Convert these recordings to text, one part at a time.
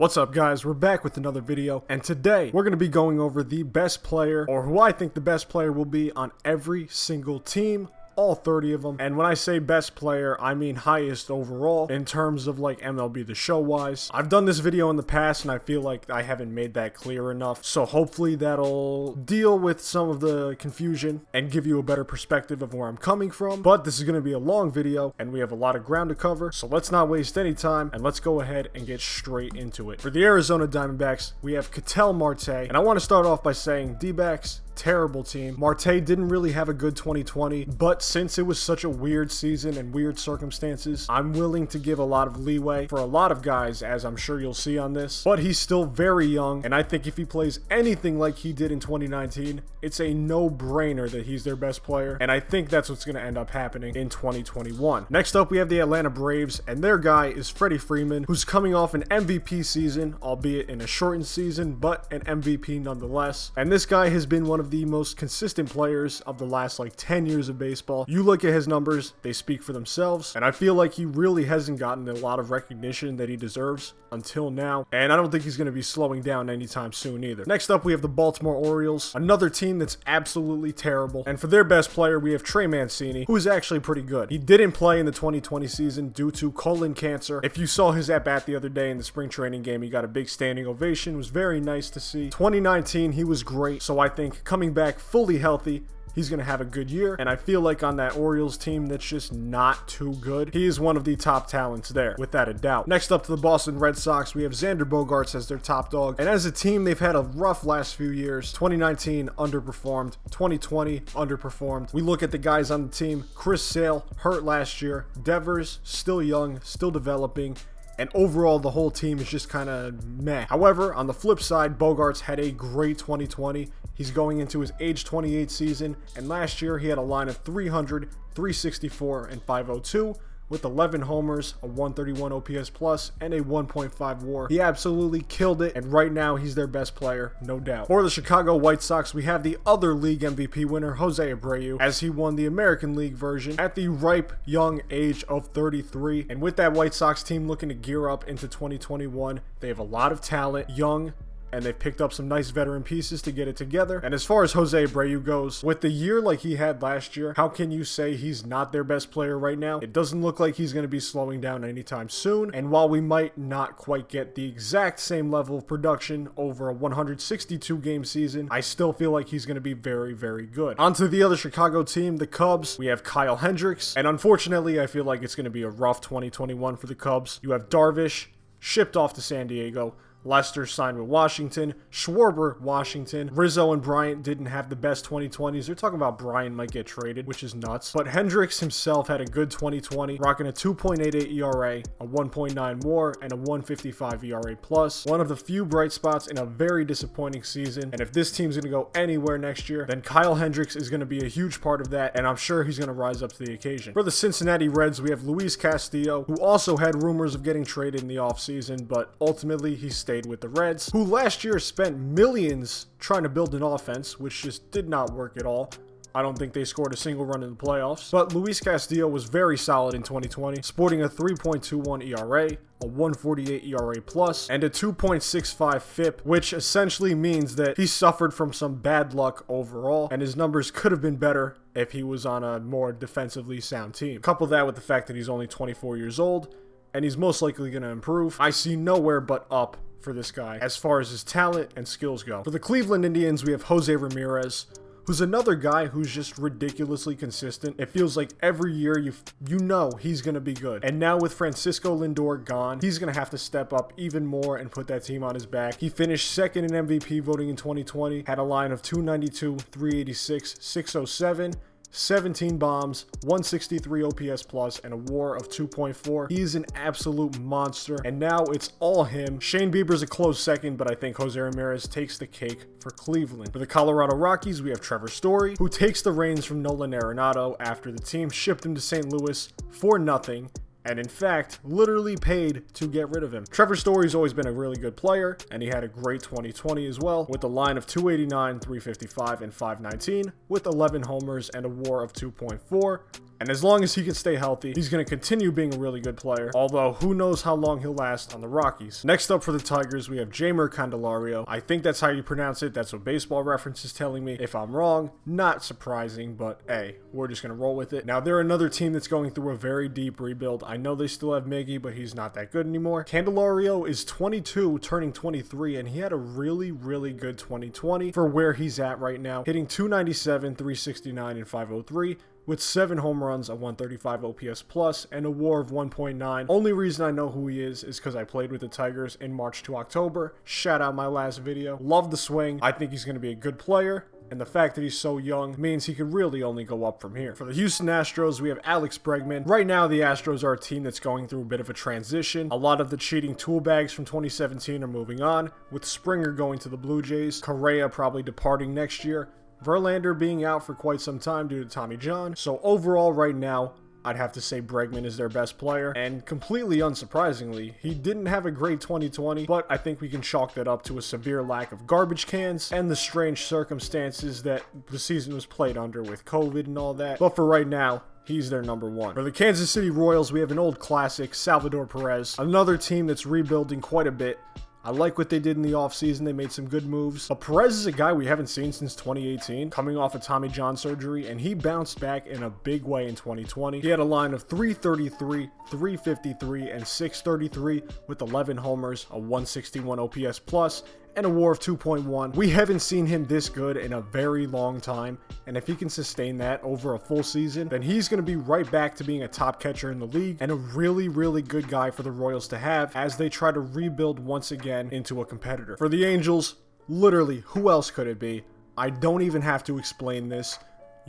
What's up guys, we're back with another video, and today we're going to be going over the best player, or who I think the best player will be on every single team, all 30 of them. And when I say best player, I mean highest overall in terms of like MLB The Show wise. I've done this video in the past and I feel like I haven't made that clear enough, so hopefully that'll deal with some of the confusion and give you a better perspective of where I'm coming from. But this is going to be a long video and we have a lot of ground to cover, so let's not waste any time and let's go ahead and get straight into it. For the Arizona Diamondbacks, we have Ketel Marte, and I want to start off by saying D-backs, terrible team. Marte didn't really have a good 2020, but since it was such a weird season and weird circumstances, I'm willing to give a lot of leeway for a lot of guys, as I'm sure you'll see on this. But he's still very young, and I think if he plays anything like he did in 2019, it's a no-brainer that he's their best player, and I think that's what's going to end up happening in 2021. Next up, we have the Atlanta Braves, and their guy is Freddie Freeman, who's coming off an MVP season, albeit in a shortened season, but an MVP nonetheless. And this guy has been one of the most consistent players of the last like 10 years of baseball. You look at his numbers, they speak for themselves, and I feel like he really hasn't gotten a lot of recognition that he deserves until now, and I don't think he's going to be slowing down anytime soon either. Next up, we have the Baltimore Orioles, another team that's absolutely terrible, and for their best player, we have Trey Mancini, who is actually pretty good. He didn't play in the 2020 season due to colon cancer. If you saw his at-bat the other day in the spring training game, he got a big standing ovation. It was very nice to see. 2019, he was great, so I think coming back fully healthy, he's going to have a good year, and I feel like on that Orioles team that's just not too good, he is one of the top talents there, without a doubt. Next up to the Boston Red Sox, we have Xander Bogaerts as their top dog, and as a team, they've had a rough last few years. 2019 underperformed, 2020 underperformed. We look at the guys on the team, Chris Sale, hurt last year, Devers, still young, still developing, and overall the whole team is just kind of meh. However, on the flip side, Bogaerts had a great 2020. He's going into his age 28 season, and last year he had a line of 300, 364, and 502 with 11 homers, a 131 OPS plus, and a 1.5 WAR. He absolutely killed it, and right now he's their best player, no doubt. For the Chicago White Sox, we have the other league MVP winner, Jose Abreu, as he won the American League version at the ripe young age of 33. And with that White Sox team looking to gear up into 2021, they have a lot of talent, young, and they've picked up some nice veteran pieces to get it together. And as far as Jose Abreu goes, with the year like he had last year, how can you say he's not their best player right now? It doesn't look like he's going to be slowing down anytime soon, and while we might not quite get the exact same level of production over a 162 game season, I still feel like he's going to be very, very good. On to the other Chicago team, the Cubs. We have Kyle Hendricks, and unfortunately I feel like it's going to be a rough 2021 for the Cubs. You have Darvish, shipped off to San Diego. Lester signed with Washington, Schwarber, Washington. Rizzo and Bryant didn't have the best 2020s. They're talking about Bryant might get traded, which is nuts. But Hendricks himself had a good 2020, rocking a 2.88 ERA, a 1.9 WAR, and a 155 ERA plus. One of the few bright spots in a very disappointing season. And if this team's going to go anywhere next year, then Kyle Hendricks is going to be a huge part of that, and I'm sure he's going to rise up to the occasion. For the Cincinnati Reds, we have Luis Castillo, who also had rumors of getting traded in the offseason, but ultimately he stayed with the Reds, who last year spent millions trying to build an offense, which just did not work at all. I don't think they scored a single run in the playoffs. But Luis Castillo was very solid in 2020, sporting a 3.21 ERA, a 148 ERA plus, and a 2.65 FIP, which essentially means that he suffered from some bad luck overall, and his numbers could have been better if he was on a more defensively sound team. Couple that with the fact that he's only 24 years old, and he's most likely going to improve. I see nowhere but up for this guy as far as his talent and skills go. For the Cleveland Indians, we have Jose Ramirez, who's another guy who's just ridiculously consistent. It feels like every year you know he's going to be good. And now with Francisco Lindor gone, he's going to have to step up even more and put that team on his back. He finished second in MVP voting in 2020, had a line of 292, 386, 607, 17 bombs, 163 OPS plus, and a WAR of 2.4. He's an absolute monster, and now it's all him. Shane Bieber's a close second, but I think Jose Ramirez takes the cake for Cleveland. For the Colorado Rockies, we have Trevor Story, who takes the reins from Nolan Arenado after the team shipped him to St. Louis for nothing, and in fact, literally paid to get rid of him. Trevor Story's always been a really good player, and he had a great 2020 as well, with a line of 289, 355, and 519, with 11 homers and a WAR of 2.4. And as long as he can stay healthy, he's going to continue being a really good player. Although, who knows how long he'll last on the Rockies. Next up for the Tigers, we have Jeimer Candelario. I think that's how you pronounce it. That's what Baseball Reference is telling me. If I'm wrong, not surprising, but hey, we're just going to roll with it. Now, they're another team that's going through a very deep rebuild. I know they still have Miggy, but he's not that good anymore. Candelario is 22, turning 23, and he had a really, really good 2020 for where he's at right now, hitting 297, 369, and 503. With 7 home runs, a 135 OPS plus, and a WAR of 1.9. Only reason I know who he is because I played with the Tigers in March to October. Shout out my last video. Love the swing. I think he's going to be a good player. And the fact that he's so young means he could really only go up from here. For the Houston Astros, we have Alex Bregman. Right now, the Astros are a team that's going through a bit of a transition. A lot of the cheating tool bags from 2017 are moving on, with Springer going to the Blue Jays, Correa probably departing next year, Verlander being out for quite some time due to Tommy John. So overall right now, I'd have to say Bregman is their best player, and completely unsurprisingly, he didn't have a great 2020, but I think we can chalk that up to a severe lack of garbage cans and the strange circumstances that the season was played under with COVID and all that. But for right now, he's their number one. For the Kansas City Royals, we have an old classic, Salvador Perez, another team that's rebuilding quite a bit. I like what they did in the offseason. They made some good moves. But Perez is a guy we haven't seen since 2018, coming off of Tommy John surgery, and he bounced back in a big way in 2020. He had a line of 333, 353, and 633 with 11 homers, a 161 OPS plus, and a WAR of 2.1. We haven't seen him this good in a very long time, and if he can sustain that over a full season, then he's going to be right back to being a top catcher in the league and a really, really good guy for the Royals to have as they try to rebuild once again into a competitor. For the Angels, literally, who else could it be? I don't even have to explain this.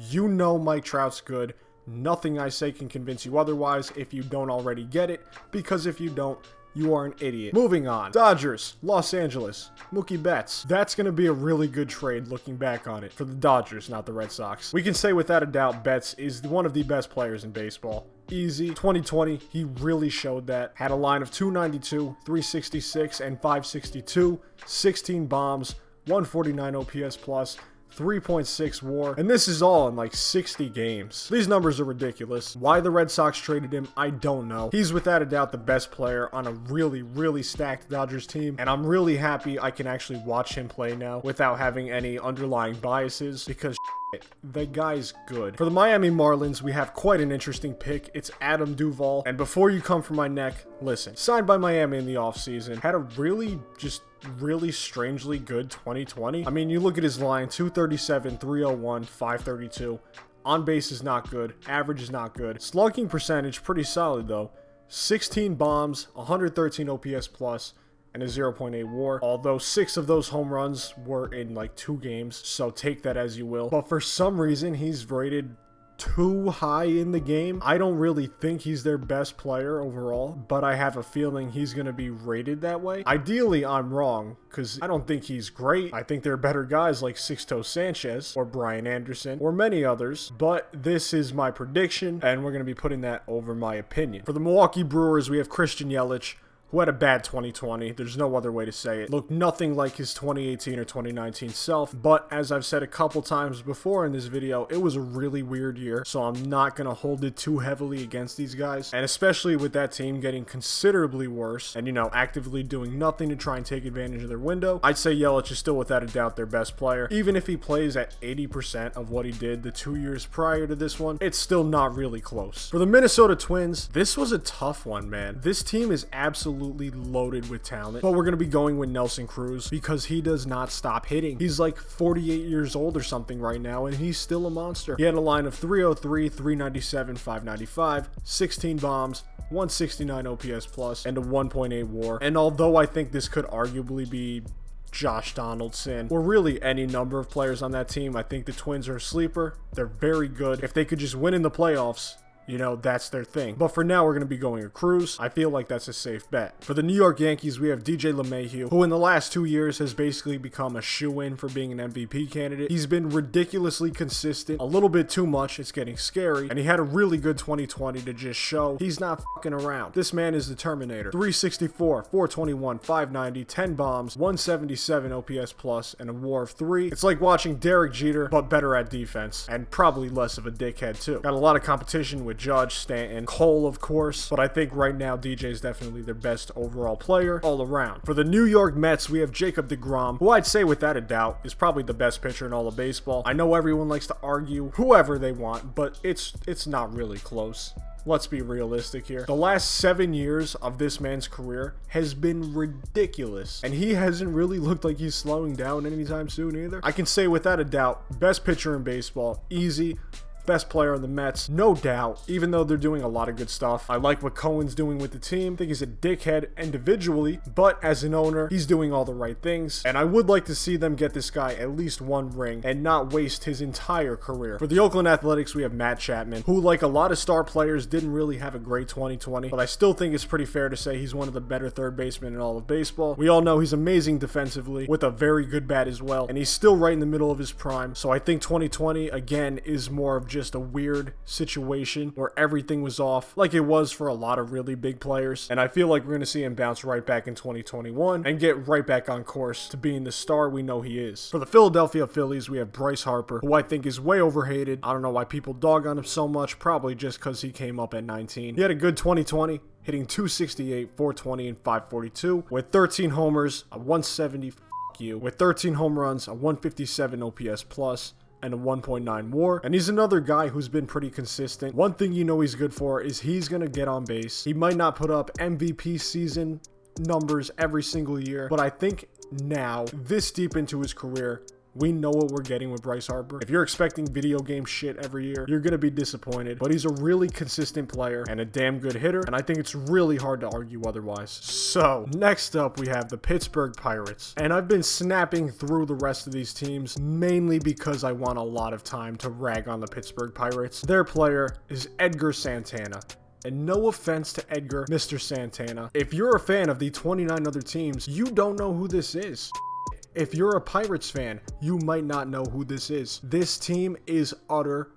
You know Mike Trout's good. Nothing I say can convince you otherwise if you don't already get it, because if you don't, you are an idiot. Moving on. Dodgers, Los Angeles, Mookie Betts. That's going to be a really good trade looking back on it for the Dodgers, not the Red Sox. We can say without a doubt Betts is one of the best players in baseball. Easy. 2020, he really showed that. Had a line of 292, 366, and 562, 16 bombs, 149 OPS plus, 3.6 WAR, and this is all in like 60 games. These numbers are ridiculous. Why the Red Sox traded him, I don't know. He's without a doubt the best player on a really, really stacked Dodgers team, and I'm really happy I can actually watch him play now without having any underlying biases, because the guy's good. For the Miami Marlins, we have quite an interesting pick. It's Adam Duvall, and before you come for my neck, listen. Signed by Miami in the offseason, had a really strangely good 2020. I mean, you look at his line, 237, 301, 532. On base is not good. Average is not good. Slugging percentage, pretty solid though. 16 bombs, 113 OPS plus, and a 0.8 WAR. Although 6 of those home runs were in like 2 games, so take that as you will. But for some reason, he's rated too high in the game. I don't really think he's their best player overall, but I have a feeling he's going to be rated that way. Ideally, I'm wrong, because I don't think he's great. I think there are better guys like Sixto Sanchez or Brian Anderson or many others, but this is my prediction, and we're going to be putting that over my opinion. For the Milwaukee Brewers, we have Christian Yelich, who had a bad 2020. There's no other way to say it. Looked nothing like his 2018 or 2019 self, but as I've said a couple times before in this video, it was a really weird year, so I'm not going to hold it too heavily against these guys, and especially with that team getting considerably worse and, you know, actively doing nothing to try and take advantage of their window, I'd say Yelich is still without a doubt their best player. Even if he plays at 80% of what he did the 2 years prior to this one, it's still not really close. For the Minnesota Twins, this was a tough one, man. This team is absolutely loaded with talent, but we're going to be going with Nelson Cruz because he does not stop hitting. He's like 48 years old or something right now, and he's still a monster. He had a line of 303, 397, 595, 16 bombs, 169 OPS plus, and a 1.8 WAR. And although I think this could arguably be Josh Donaldson, or really any number of players on that team, I think the Twins are a sleeper. They're very good. If they could just win in the playoffs, you know, that's their thing. But for now, we're going to be going a cruise. I feel like that's a safe bet. For the New York Yankees, we have DJ LeMahieu, who in the last 2 years has basically become a shoo-in for being an MVP candidate. He's been ridiculously consistent, a little bit too much, it's getting scary, and he had a really good 2020 to just show he's not fucking around. This man is the Terminator. 364, 421, 590, 10 bombs, 177 OPS plus, and a WAR of 3. It's like watching Derek Jeter, but better at defense, and probably less of a dickhead too. Got a lot of competition with Judge, Stanton, Cole, of course, but I think right now DJ is definitely their best overall player all around. For the New York Mets, we have Jacob deGrom, who I'd say without a doubt is probably the best pitcher in all of baseball. I know everyone likes to argue whoever they want, but it's not really close. Let's be realistic here. The last 7 years of this man's career has been ridiculous, and he hasn't really looked like he's slowing down anytime soon either. I can say without a doubt, best pitcher in baseball, easy. Best player on the Mets, no doubt, even though they're doing a lot of good stuff. I like what Cohen's doing with the team. I think he's a dickhead individually, but as an owner, he's doing all the right things. And I would like to see them get this guy at least 1 ring and not waste his entire career. For the Oakland Athletics, we have Matt Chapman, who, like a lot of star players, didn't really have a great 2020, but I still think it's pretty fair to say he's one of the better third basemen in all of baseball. We all know he's amazing defensively with a very good bat as well, and he's still right in the middle of his prime. So I think 2020, again, is more of just a weird situation where everything was off, like it was for a lot of really big players, and I feel like we're going to see him bounce right back in 2021 and get right back on course to being the star we know he is. For the Philadelphia Phillies, we have Bryce Harper, who I think is way overhated. I don't know why people dog on him so much, probably just because he came up at 19. He had a good 2020, hitting 268, 420, and 542 with 13 homers, a 170 with 13 home runs, a 157 OPS plus, and a 1.9 WAR, and he's another guy who's been pretty consistent. One thing you know he's good for is he's gonna get on base. He might not put up MVP season numbers every single year, but I think now, this deep into his career, we know what we're getting with Bryce Harper. If you're expecting video game shit every year, you're going to be disappointed. But he's a really consistent player and a damn good hitter, and I think it's really hard to argue otherwise. So, next up we have the Pittsburgh Pirates. And I've been snapping through the rest of these teams, mainly because I want a lot of time to rag on the Pittsburgh Pirates. Their player is Edgar Santana. And no offense to Edgar, Mr. Santana, if you're a fan of the 29 other teams, you don't know who this is. If you're a Pirates fan, you might not know who this is. This team is utter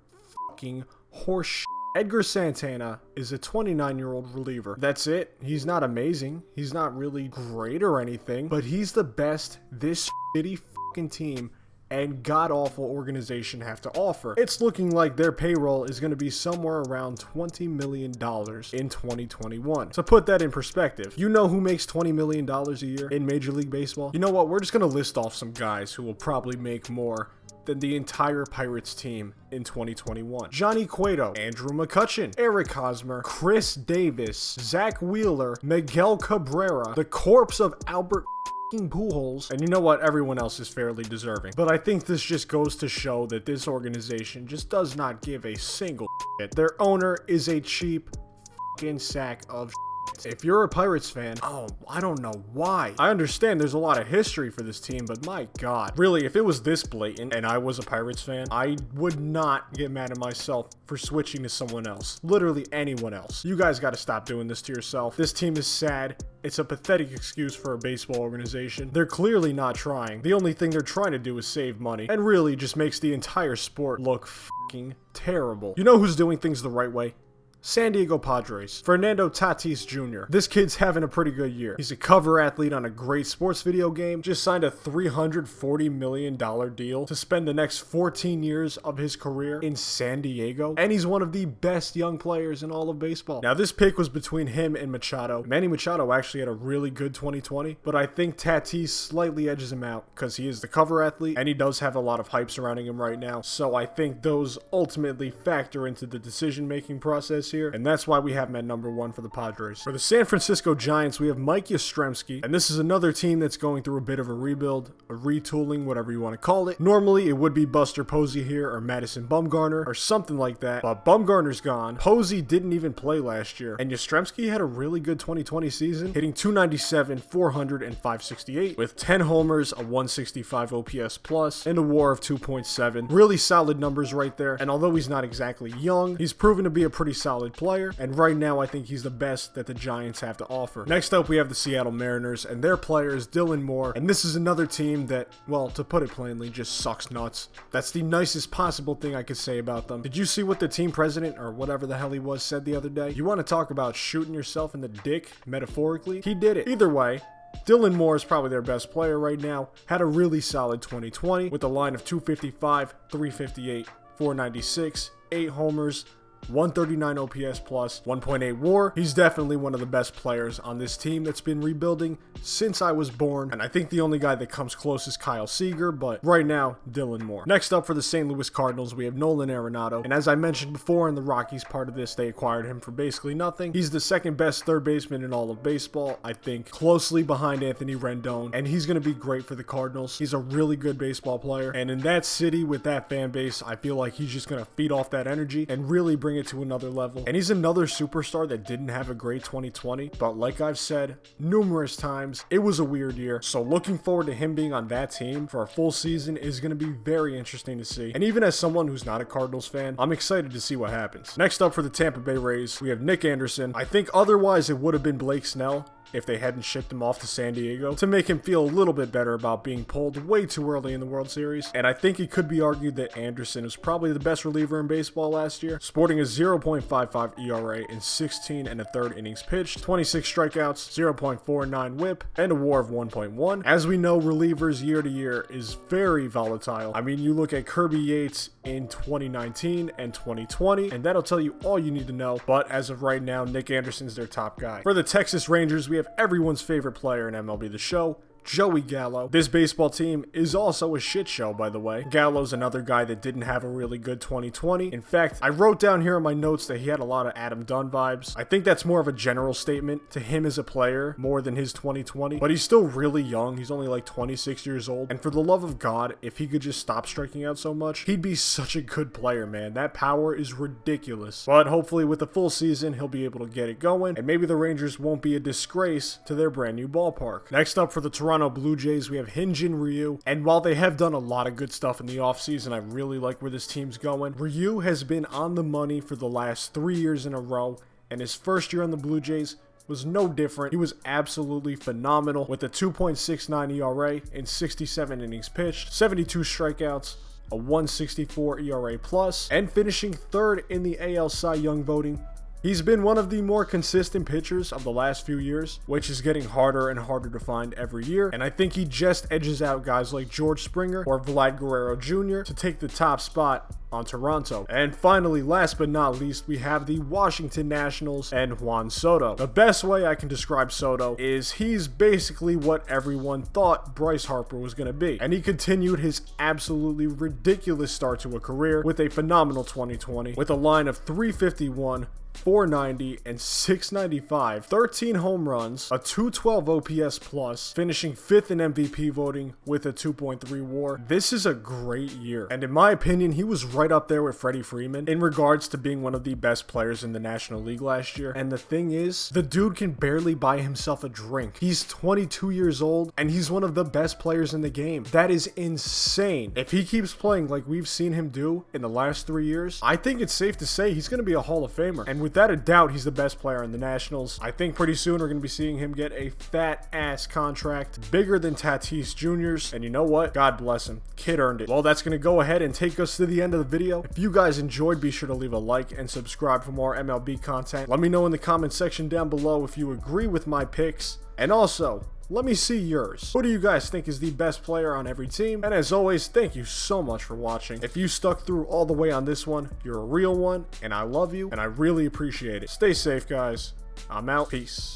fucking horseshit. Edgar Santana is a 29-year-old reliever. That's it. He's not amazing. He's not really great or anything, but he's the best this shitty fucking team and god-awful organization have to offer. It's looking like their payroll is going to be somewhere around $20 million in 2021. To put that in perspective, you know who makes $20 million a year in Major League Baseball? You know what? We're just going to list off some guys who will probably make more than the entire Pirates team in 2021. Johnny Cueto, Andrew McCutchen, Eric Hosmer, Chris Davis, Zach Wheeler, Miguel Cabrera, the corpse of Albert Pujols, and you know what? Everyone else is fairly deserving. But I think this just goes to show that this organization just does not give a single shit. Their owner is a cheap fucking sack of shit. If you're a Pirates fan, oh, I don't know why. I understand there's a lot of history for this team, but my God. Really, if it was this blatant and I was a Pirates fan, I would not get mad at myself for switching to someone else. Literally anyone else. You guys got to stop doing this to yourself. This team is sad. It's a pathetic excuse for a baseball organization. They're clearly not trying. The only thing they're trying to do is save money, and really just makes the entire sport look fucking terrible. You know who's doing things the right way? San Diego Padres. Fernando Tatis Jr. This kid's having a pretty good year. He's a cover athlete on a great sports video game, just signed a $340 million deal to spend the next 14 years of his career in San Diego, and he's one of the best young players in all of baseball. Now, this pick was between him and Machado. Manny Machado actually had a really good 2020, but I think Tatis slightly edges him out because he is the cover athlete, and he does have a lot of hype surrounding him right now, so I think those ultimately factor into the decision-making process here, and that's why we have him at number 1 for the Padres. For the San Francisco Giants, we have Mike Yastrzemski, and this is another team that's going through a bit of a rebuild, a retooling, whatever you want to call it. Normally, it would be Buster Posey here or Madison Bumgarner or something like that, but Bumgarner's gone. Posey didn't even play last year, and Yastrzemski had a really good 2020 season, hitting 297, 400, and 568 with 10 homers, a 165 OPS plus, and a WAR of 2.7. Really solid numbers right there, and although he's not exactly young, he's proven to be a pretty solid solid player, and right now I think he's the best that the Giants have to offer. Next up, we have the Seattle Mariners, and their player is Dylan Moore, and this is another team that, well, to put it plainly, just sucks nuts. That's the nicest possible thing I could say about them. Did you see what the team president, or whatever the hell he was, said the other day? You want to talk about shooting yourself in the dick, metaphorically? He did it. Either way, Dylan Moore is probably their best player right now. Had a really solid 2020 with a line of 255, 358, 496, 8 homers, 139 OPS plus, 1.8 WAR. He's definitely one of the best players on this team that's been rebuilding since I was born, and I think the only guy that comes close is Kyle Seager, but right now, Dylan Moore. Next up for the St. Louis Cardinals, we have Nolan Arenado, and as I mentioned before in the Rockies part of this, they acquired him for basically nothing. He's the second best third baseman in all of baseball, I think, closely behind Anthony Rendon, and he's going to be great for the Cardinals. He's a really good baseball player, and in that city with that fan base, I feel like he's just going to feed off that energy and really bring it to another level. And he's another superstar that didn't have a great 2020, but like I've said numerous times, it was a weird year. So looking forward to him being on that team for a full season is going to be very interesting to see. And even as someone who's not a Cardinals fan, I'm excited to see what happens. Next up for the Tampa Bay Rays, we have Nick Anderson. I think otherwise it would have been Blake Snell if they hadn't shipped him off to San Diego to make him feel a little bit better about being pulled way too early in the World Series. And I think it could be argued that Anderson was probably the best reliever in baseball last year, sporting a 0.55 ERA in 16 and a third innings pitched, 26 strikeouts, 0.49 whip, and a WAR of 1.1. As we know, relievers year to year is very volatile. I mean, you look at Kirby Yates in 2019 and 2020, and that'll tell you all you need to know. But as of right now, Nick Anderson's their top guy. For the Texas Rangers, we have everyone's favorite player in MLB The Show, Joey Gallo. This baseball team is also a shit show, by the way. Gallo's another guy that didn't have a really good 2020. In fact, I wrote down here in my notes that he had a lot of Adam Dunn vibes. I think that's more of a general statement to him as a player more than his 2020, but he's still really young. He's only like 26 years old, and for the love of God, if he could just stop striking out so much, he'd be such a good player, man. That power is ridiculous. But hopefully with the full season, he'll be able to get it going, and maybe the Rangers won't be a disgrace to their brand new ballpark. Next up for the Toronto Blue Jays, we have Hyun-Jin Ryu, and while they have done a lot of good stuff in the offseason, I really like where this team's going. Ryu has been on the money for the last 3 years in a row, and his first year on the Blue Jays was no different. He was absolutely phenomenal with a 2.69 ERA in 67 innings pitched, 72 strikeouts, a 1.64 ERA plus, and finishing third in the AL Cy Young voting. He's been one of the more consistent pitchers of the last few years, which is getting harder and harder to find every year, and I think he just edges out guys like George Springer or Vlad Guerrero Jr. to take the top spot on Toronto. And finally, last but not least, we have the Washington Nationals and Juan Soto. The best way I can describe Soto is he's basically what everyone thought Bryce Harper was going to be, and he continued his absolutely ridiculous start to a career with a phenomenal 2020 with a line of 351, 490, and 695, 13 home runs, a 212 OPS plus, finishing 5th in MVP voting with a 2.3 WAR. This is a great year, and in my opinion, he was right up there with Freddie Freeman in regards to being one of the best players in the National League last year. And the thing is, the dude can barely buy himself a drink. He's 22 years old, and he's one of the best players in the game. That is insane. If he keeps playing like we've seen him do in the last 3 years, I think it's safe to say he's going to be a Hall of Famer. And without a doubt, he's the best player in the Nationals. I think pretty soon we're going to be seeing him get a fat ass contract bigger than Tatis Jr.'s. And you know what? God bless him. Kid earned it. Well, that's going to go ahead and take us to the end of the video. If you guys enjoyed, be sure to leave a like and subscribe for more MLB content. Let me know in the comment section down below if you agree with my picks. And also, let me see yours. Who do you guys think is the best player on every team? And as always, thank you so much for watching. If you stuck through all the way on this one, you're a real one, and I love you, and I really appreciate it. Stay safe, guys. I'm out. Peace.